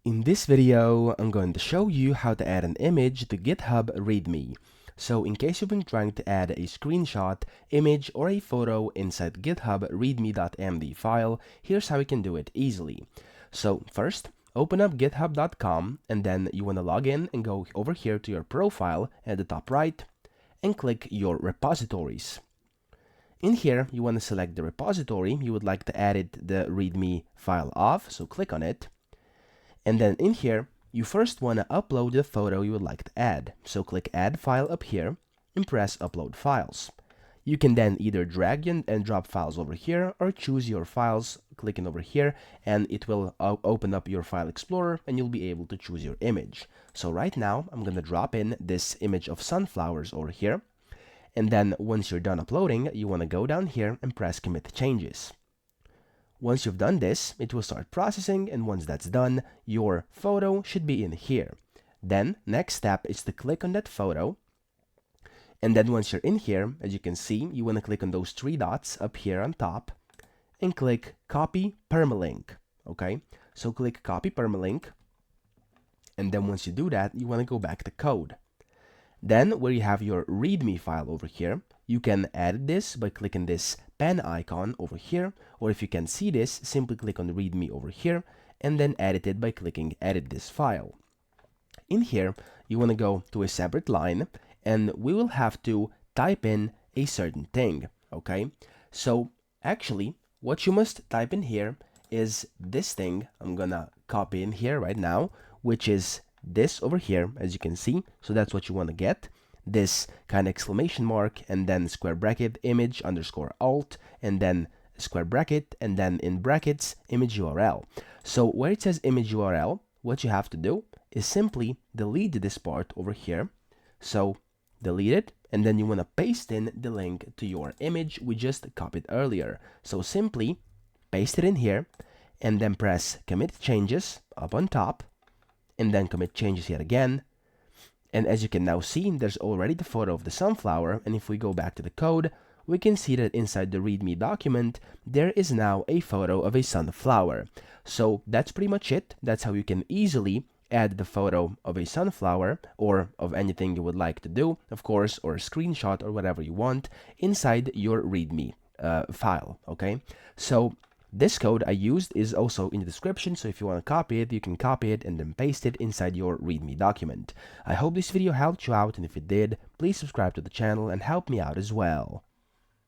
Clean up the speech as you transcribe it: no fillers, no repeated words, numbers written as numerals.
In this video, I'm going to show you how to add an image to GitHub Readme. So in case you've been trying to add a screenshot, image, or a photo inside GitHub Readme.md file, here's how you can do it easily. So first, open up github.com and then you want to log in and go over here to your profile at the top right and click your repositories. In here, you want to select the repository you would like to edit the README file of, so click on it. And then in here, you first want to upload the photo you would like to add. So click Add File up here and press Upload Files. You can then either drag and drop files over here or choose your files, clicking over here, and it will open up your file explorer and you'll be able to choose your image. So right now, I'm going to drop in this image of sunflowers over here. And then once you're done uploading, you want to go down here and press Commit Changes. Once you've done this, it will start processing, and once that's done, your photo should be in here. Then, next step is to click on that photo, and then once you're in here, as you can see, you want to click on those three dots up here on top, and click Copy Permalink, okay? So click Copy Permalink, and then once you do that, you want to go back to code. Then, where you have your README file over here, you can edit this by clicking this pen icon over here, or if you can see this, simply click on README over here, and then edit it by clicking Edit this file. In here, you want to go to a separate line, and we will have to type in a certain thing, okay? So, actually, what you must type in here is this thing. I'm gonna copy in here right now, which is this over here, as you can see. So that's what you want to get, this kind of exclamation mark, and then square bracket image underscore alt, and then square bracket, and then in brackets image URL. So where it says image URL, what you have to do is simply delete this part over here. So delete it, and then you want to paste in the link to your image we just copied earlier. So simply paste it in here, and then press Commit Changes up on top, and then Commit Changes yet again. And as you can now see, there's already the photo of the sunflower, and if we go back to the code, we can see that inside the README document, there is now a photo of a sunflower. So that's pretty much it. That's how you can easily add the photo of a sunflower, or of anything you would like to do, of course, or a screenshot or whatever you want, inside your README file, okay? So this code I used is also in the description, so if you want to copy it, you can copy it and then paste it inside your README document. I hope this video helped you out, and if it did, please subscribe to the channel and help me out as well.